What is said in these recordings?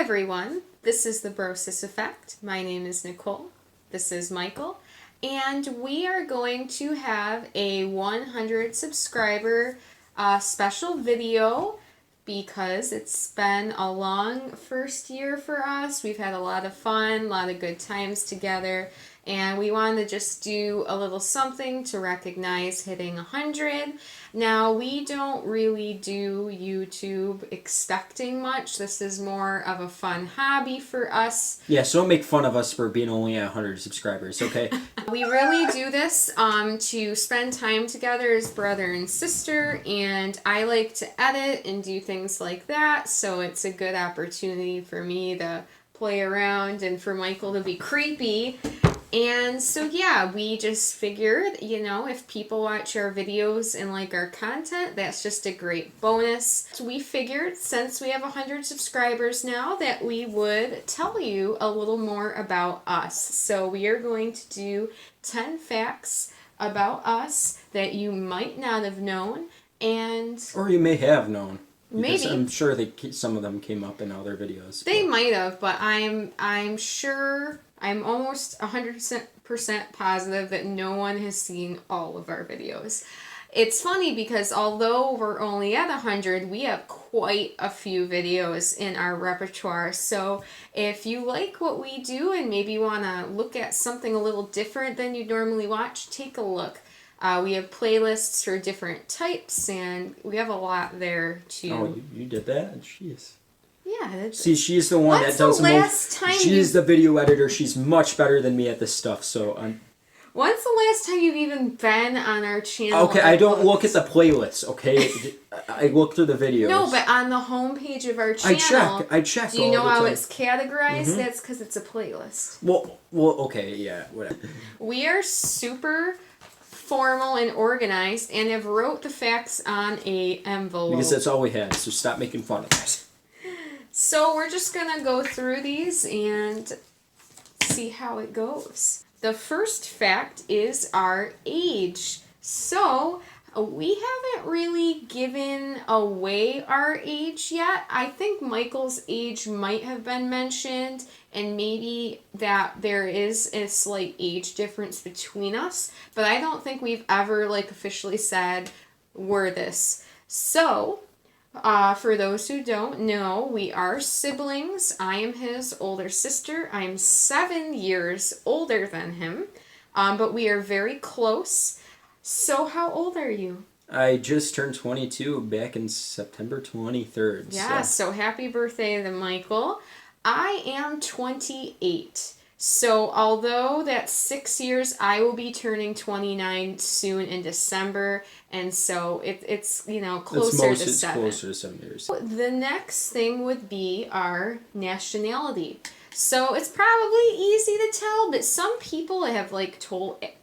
everyone, this is the BroSis Effect. My name is Nicole. This is Michael. And we are going to have a 100 subscriber special video because it's been a long first year for us. We've had a lot of fun, a lot of good times together, and we wanted to just do a little something to recognize hitting 100. Now, we don't really do YouTube expecting much. This is more of a fun hobby for us. Yeah, so don't make fun of us for being only at 100 subscribers, okay? We really do this to spend time together as brother and sister, and I like to edit and do things like that, so it's a good opportunity for me to play around and for Michael to be creepy. And so yeah, we just figured, if people watch our videos and like our content, that's just a great bonus. So we figured, since we have 100 subscribers now, that we would tell you a little more about us. So we are going to do 10 facts about us that you might not have known, and... Or you may have known. Maybe. I'm sure some of them came up in other videos. They might have, but I'm sure... I'm almost 100% positive that no one has seen all of our videos. It's funny because although we're only at 100, we have quite a few videos in our repertoire. So if you like what we do and maybe want to look at something a little different than you normally watch, take a look. We have playlists for different types, and we have a lot there too. Oh, you did that? Jeez. Yeah. See, she's the one that does the most. She's the video editor. She's much better than me at this stuff. So When's the last time you've even been on our channel? Okay, I don't look at the playlists. Okay, I look through the videos. No, but on the homepage of our channel, I check. Do you know how it's categorized? Mm-hmm. That's because it's a playlist. Well, okay, yeah, whatever. We are super formal and organized, and have wrote the facts on a envelope. Because that's all we had. So stop making fun of us. So we're just going to go through these and see how it goes. The first fact is our age. So we haven't really given away our age yet. I think Michael's age might have been mentioned, and maybe that there is a slight age difference between us, but I don't think we've ever officially said we're this. So... for those who don't know, we are siblings. I am his older sister. I'm 7 years older than him, but we are very close. So how old are you? I just turned 22 back in September 23rd. Yeah, so happy birthday to Michael. I am 28. So although that's 6 years, I will be turning 29 soon in December, and so it's closer to 7. It's closer to 7 years. The next thing would be our nationality. So it's probably easy to tell, but some people have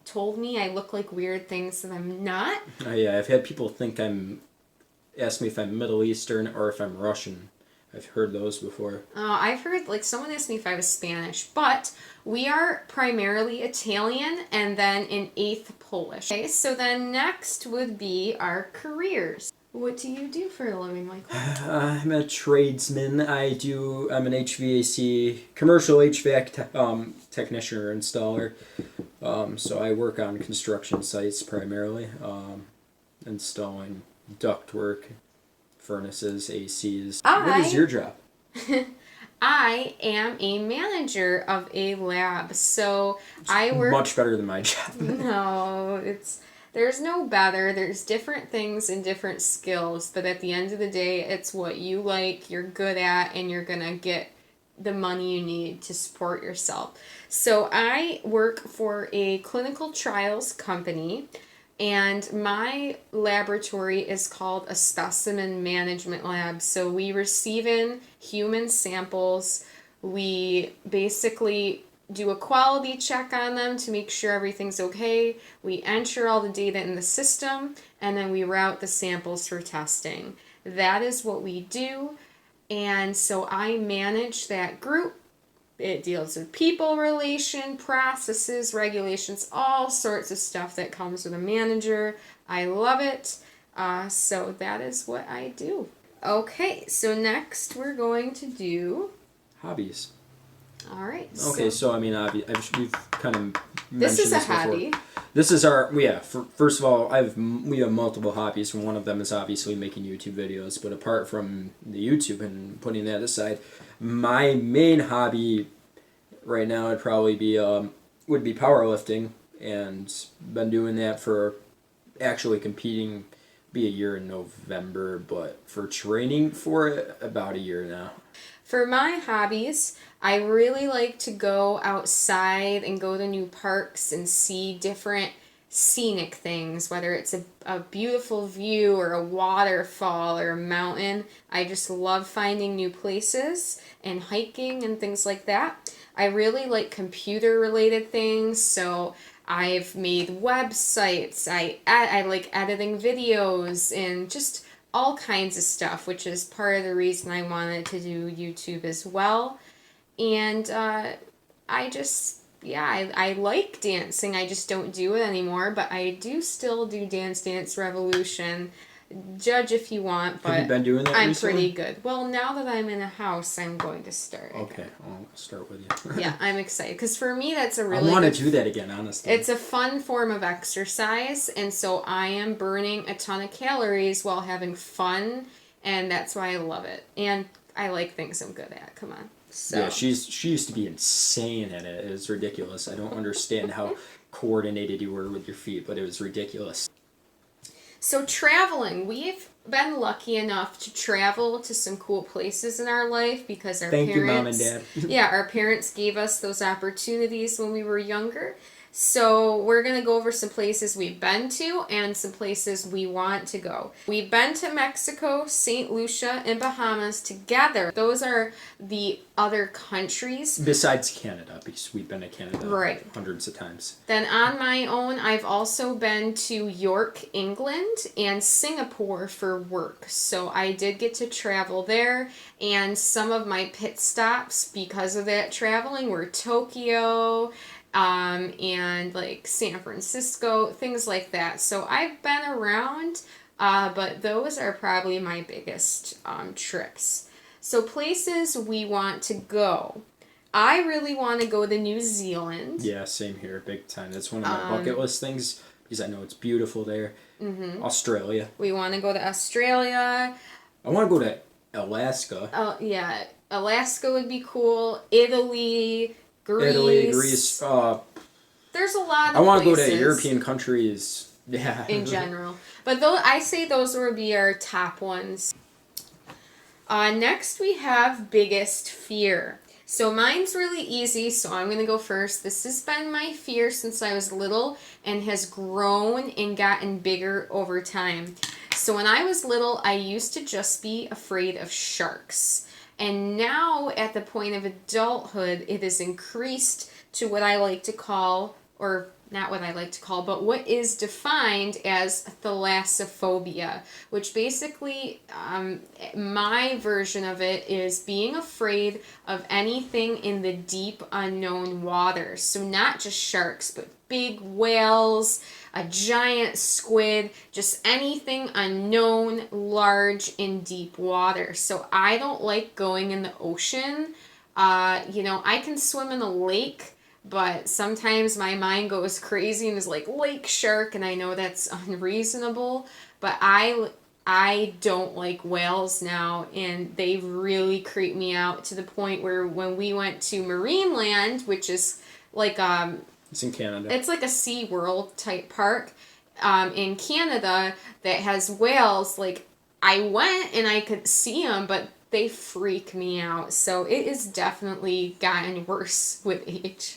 told me I look like weird things that I'm not. Yeah, I've had people ask me if I'm Middle Eastern or if I'm Russian. I've heard those before. I've heard, someone asked me if I was Spanish, but we are primarily Italian and then an eighth Polish. Okay, so then next would be our careers. What do you do for a living, Michael? I'm a tradesman. I'm an HVAC, commercial HVAC technician or installer. So I work on construction sites primarily, installing ductwork, furnaces, ACs. What is your job? I am a manager of a lab, so I work... Much better than my job. No, there's no better. There's different things and different skills, but at the end of the day, it's what you like, you're good at, and you're gonna get the money you need to support yourself. So I work for a clinical trials company, and my laboratory is called a specimen management lab. So we receive in human samples. We basically do a quality check on them to make sure everything's okay. We enter all the data in the system, and then we route the samples for testing. That is what we do. And so I manage that group. It deals with people relation, processes, regulations, all sorts of stuff that comes with a manager. I love it. So that is what I do. Okay, so next we're going to do Hobbies. All right. Okay, so I mean, we've kind of this mentioned is a this before. hobby. This is our first of all, we have multiple hobbies. One of them is obviously making YouTube videos. But apart from the YouTube and putting that aside, my main hobby right now would be powerlifting, and been doing that for actually competing. Be a year in November, but for training for it about a year now. For my hobbies, I really like to go outside and go to new parks and see different scenic things, whether it's a beautiful view or a waterfall or a mountain. I just love finding new places and hiking and things like that. I really like computer related things, so I've made websites. I like editing videos and just all kinds of stuff, which is part of the reason I wanted to do YouTube as well. And I just, yeah, I like dancing. I just don't do it anymore, but I do still do Dance Dance Revolution. Judge if you want, but have you been doing that I'm recently? pretty good. Well, now that I'm in a house, I'm going to start. Okay, I'll start with you. Yeah, I'm excited because for me that's a I really want to good do that again, honestly. it's a fun form of exercise, and so I am burning a ton of calories while having fun, and that's why I love it. And I like things I'm good at. Come on. So Yeah, she used to be insane at it. It was ridiculous. I don't understand how coordinated you were with your feet, but it was ridiculous. So traveling, we've been lucky enough to travel to some cool places in our life because our Thank parents, you, Mom and Dad. yeah, our parents gave us those opportunities when we were younger. So we're gonna go over some places we've been to and some places we want to go. We've been to Mexico, St. Lucia, and Bahamas together. Those are the other countries. Besides Canada, because we've been to Canada Right. hundreds of times. Then on my own, I've also been to York, England, and Singapore for work. So I did get to travel there, and some of my pit stops because of that traveling were Tokyo, and like San Francisco, things like that. So I've been around, but those are probably my biggest trips. So places we want to go. I really want to go to New Zealand. Yeah, same here, big time. That's one of my bucket list things because I know it's beautiful there. Mm-hmm. Australia. We want to go to Australia. I want to go to Alaska. Yeah, Alaska would be cool. Italy, Greece. Greece. There's a lot of I want to go places to European countries. Yeah. in general. But though I say those would be our top ones. Next we have biggest fear. So mine's really easy, so I'm going to go first. This has been my fear since I was little and has grown and gotten bigger over time. So when I was little, I used to just be afraid of sharks. And now at the point of adulthood, it has increased to what I like to call, or not what I like to call, but what is defined as thalassophobia, which basically, my version of it is being afraid of anything in the deep unknown waters. So not just sharks, but big whales, a giant squid, just anything unknown, large, in deep water. So I don't like going in the ocean. I can swim in a lake, but sometimes my mind goes crazy and is like lake shark, and I know that's unreasonable, but I don't like whales now, and they really creep me out to the point where when we went to Marineland, which is like It's in Canada. it's like a Sea World type park in Canada that has whales. Like I went and I could see them, but they freak me out. So it has definitely gotten worse with age.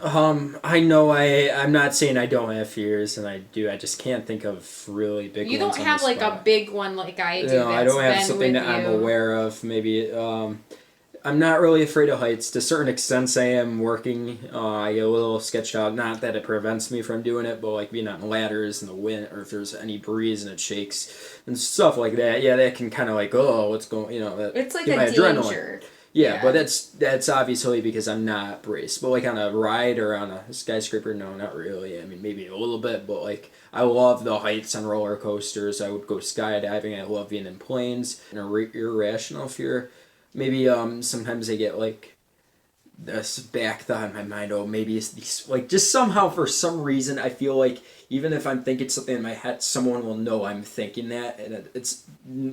I know I'm not saying I don't have fears, and I do. I just can't think of really big You ones don't on have the like a spot. big one like I do. No, I that's don't have been something with that I'm you. aware of. Maybe I'm not really afraid of heights. To certain extents, I am working. I get a little sketched out. Not that it prevents me from doing it, but like being on ladders and the wind, or if there's any breeze and it shakes and stuff like that. Yeah, that can kind of like, oh, what's going? That It's like get a my adrenaline. danger. Yeah, Yeah. but that's obviously because I'm not braced. But like on a ride or on a skyscraper, no, not really. I mean, maybe a little bit, but like I love the heights on roller coasters. I would go skydiving. I love being in planes. An irrational fear. maybe sometimes I get like this back thought in my mind. Oh, maybe it's these, like, just somehow for some reason I feel like even if I'm thinking something in my head, someone will know I'm thinking that, and it's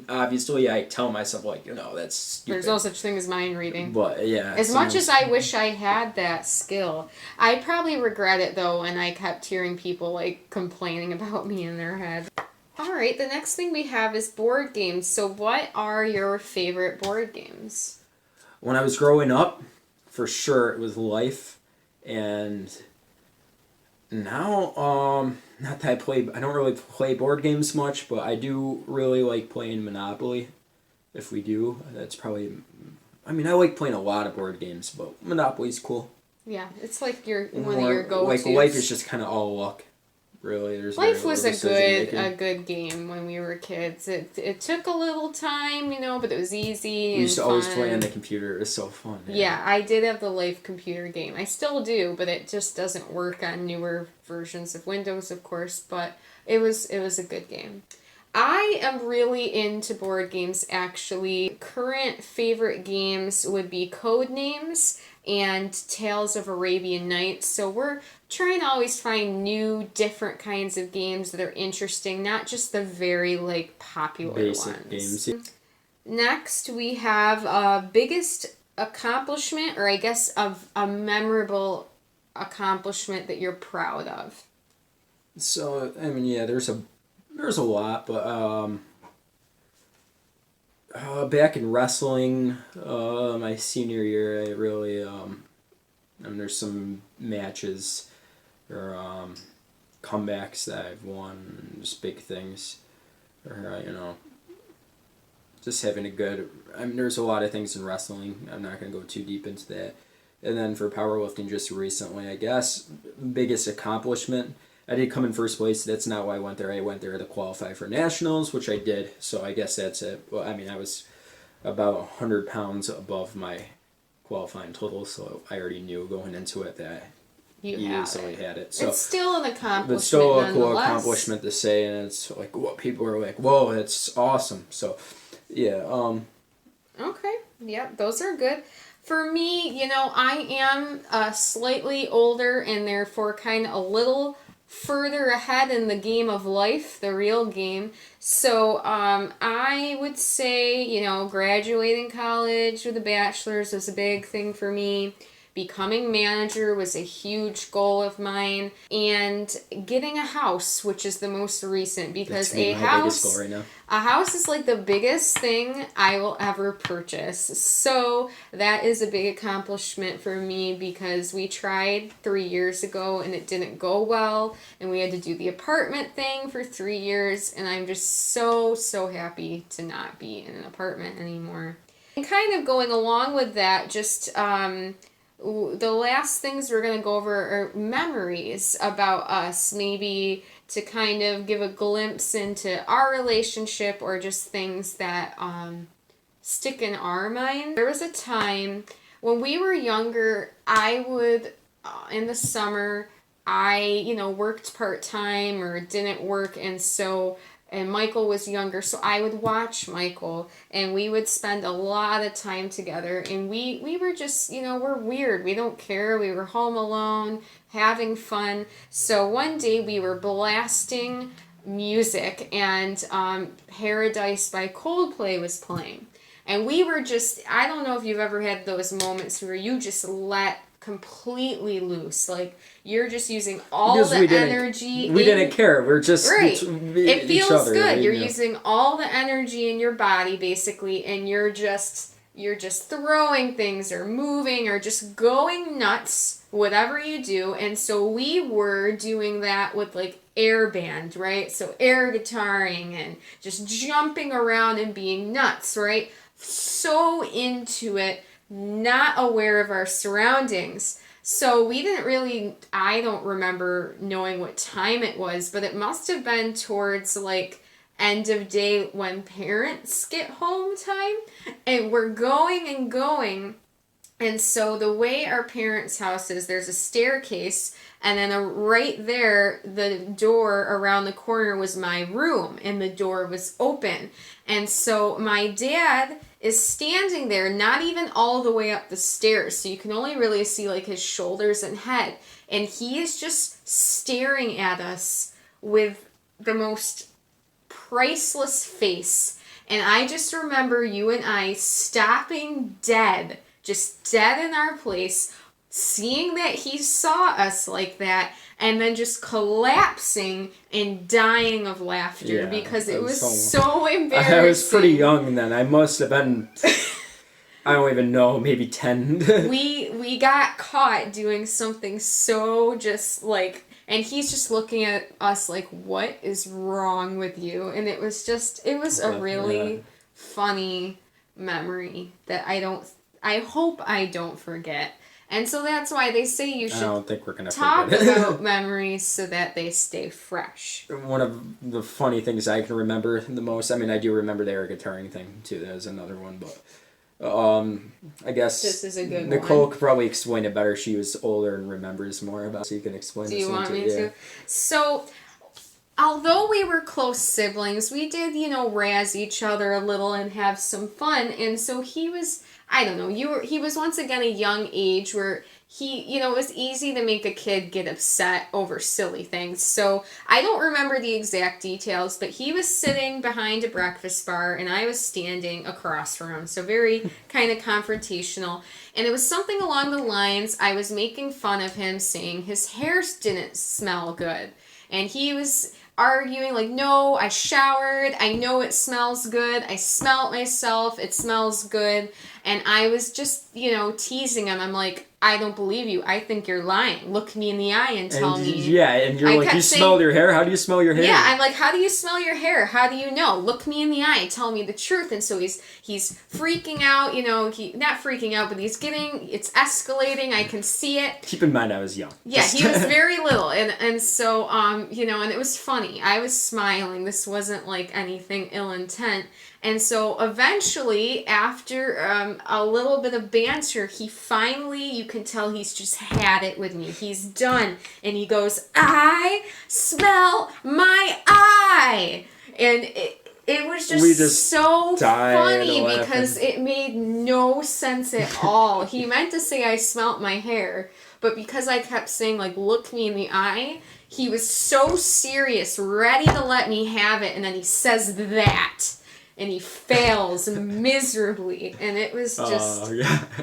obviously I tell myself like, that's stupid. There's no such thing as mind reading. But yeah, As much as I wish I had that skill, I probably regret it though, and I kept hearing people like complaining about me in their head. All right, the next thing we have is board games. So, what are your favorite board games? When I was growing up, for sure it was Life, and now not that I don't really play board games much, but I do really like playing Monopoly. If we do, that's probably. I mean, I like playing a lot of board games, but Monopoly's cool. Yeah, it's like one of your go-tos. Like Life is just kind of all luck. Really, Life was a good game when we were kids. It took a little time, but it was easy. We used to fun. always play on the computer. It was so fun. Yeah, I did have the Life computer game. I still do, but it just doesn't work on newer versions of Windows, of course. But it was a good game. I am really into board games, actually. Current favorite games would be Codenames and Tales of Arabian Nights. So we're trying to always find new, different kinds of games that are interesting, not just the very, popular basic ones. games. Next, we have biggest accomplishment, or I guess of a memorable accomplishment that you're proud of. So, I mean, yeah, there's a lot, but back in wrestling, my senior year, I really there's some matches or comebacks that I've won, just big things, or just having a good. I mean, there's a lot of things in wrestling. I'm not gonna go too deep into that. And then for powerlifting, just recently, I guess biggest accomplishment. I did come in first place. That's not why I went there. I went there to qualify for nationals, which I did. So I guess that's it. Well, I mean, I was about 100 pounds above my qualifying total, so I already knew going into it that You easily had it. So it's still an accomplishment. but still a cool accomplishment to say, and it's like what people are like, whoa, that's awesome. So yeah. Okay. Yep, those are good. For me, I am slightly older and therefore kind of a little further ahead in the game of life, the real game. So I would say, graduating college with a bachelor's was a big thing for me. Becoming manager was a huge goal of mine, and getting a house, which is the most recent, because That's my biggest goal right now. A house is like the biggest thing I will ever purchase. So that is a big accomplishment for me because we tried 3 years ago and it didn't go well, and we had to do the apartment thing for 3 years, and I'm just so happy to not be in an apartment anymore. And kind of going along with that, just the last things we're going to go over are memories about us, maybe to kind of give a glimpse into our relationship or just things that stick in our mind. There was a time when we were younger, I would, in the summer, I, worked part-time or didn't work, and Michael was younger, so I would watch Michael, and we would spend a lot of time together, and we were just, we're weird. We don't care. We were home alone, having fun. So one day we were blasting music, and Paradise by Coldplay was playing. And we were just, I don't know if you've ever had those moments where you just let completely loose. Like, you're just using all the energy. We didn't care. We're just right. It feels good. Right? You're using all the energy in your body, basically, and you're just throwing things or moving or just going nuts, whatever you do. And so we were doing that with air band, right? So air guitaring and just jumping around and being nuts, right? So into it, not aware of our surroundings. So we didn't really, I don't remember knowing what time it was, but it must have been towards end of day when parents get home time, and we're going and going. And so the way our parents' house is, there's a staircase, and then right there, the door around the corner was my room, and the door was open. And so my dad is standing there, not even all the way up the stairs, so you can only really see like his shoulders and head, and he is just staring at us with the most priceless face. And I just remember you and I stopping dead, just dead in our place, seeing that he saw us like that, and then just collapsing and dying of laughter because it was so embarrassing. I was pretty young then. I must have been, I don't even know, maybe 10. We got caught doing something so just like, and he's just looking at us like, what is wrong with you? And it was a really funny memory that I hope I don't forget. And so that's why they say you should I don't think we're gonna talk forget it. about memories so that they stay fresh. One of the funny things I can remember the most, I mean, I do remember the air guitaring thing too. That was another one, but I guess this is a good Nicole one. could probably explain it better. She was older and remembers more about it, so you can explain Do this you one want too. me to? So, although we were close siblings, we did, razz each other a little and have some fun. And so he was, I don't know, he was once again a young age where it was easy to make a kid get upset over silly things. So I don't remember the exact details, but he was sitting behind a breakfast bar and I was standing across from him. So very kind of confrontational. And it was something along the lines, I was making fun of him saying his hair didn't smell good. And he was arguing like, no, I showered, I know it smells good, I smell it myself, it smells good. And I was just, teasing him. I'm like, I don't believe you. I think you're lying. Look me in the eye and tell me. Yeah, and you're like, you smell your hair? How do you smell your hair? Yeah, I'm like, how do you smell your hair? How do you know? Look me in the eye. Tell me the truth. And so he's freaking out, not freaking out, but it's escalating. I can see it. Keep in mind I was young. Yeah, he was very little. And so, and it was funny. I was smiling. This wasn't like anything ill intent. And so eventually, after a little bit of banter, he finally, you can tell he's just had it with me. He's done. And he goes, I smell my eye. And it was just so funny because it made no sense at all. He meant to say I smelt my hair, but because I kept saying, like, look me in the eye, he was so serious, ready to let me have it, and then he says that. And he fails miserably, and it was just,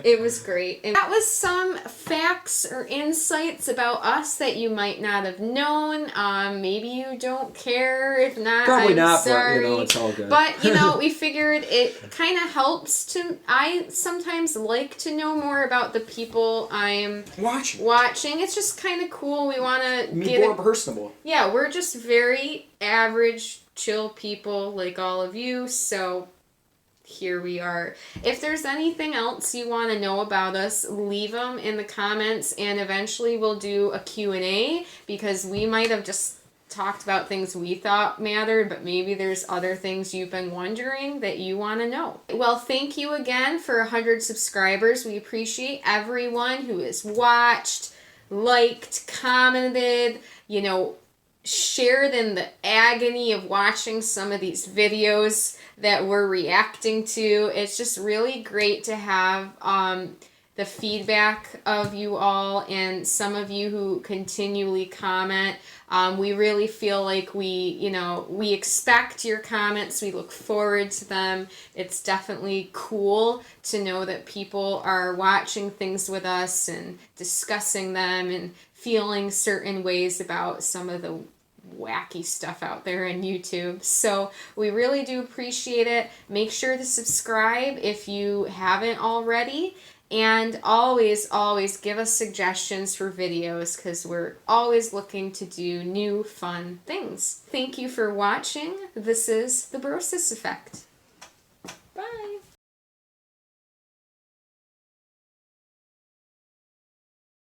it was great. And that was some facts or insights about us that you might not have known. Maybe you don't care. If not, probably I'm not, sorry. But, it's all good. But, we figured it kind of helps I sometimes like to know more about the people I'm watching. It's just kind of cool. We want to get more personable. Yeah, we're just very average, chill people like all of you, so here we are. If there's anything else you want to know about us, leave them in the comments, and eventually we'll do a Q&A, because we might have just talked about things we thought mattered, but maybe there's other things you've been wondering that you want to know. Well, thank you again for 100 subscribers. We appreciate everyone who has watched, liked, commented, shared in the agony of watching some of these videos that we're reacting to. It's just really great to have the feedback of you all, and some of you who continually comment. We really feel like we expect your comments. We look forward to them. It's definitely cool to know that people are watching things with us and discussing them and feeling certain ways about some of the wacky stuff out there on YouTube. So we really do appreciate it. Make sure to subscribe if you haven't already. And always, always give us suggestions for videos, because we're always looking to do new, fun things. Thank you for watching. This is the BroSis Effect.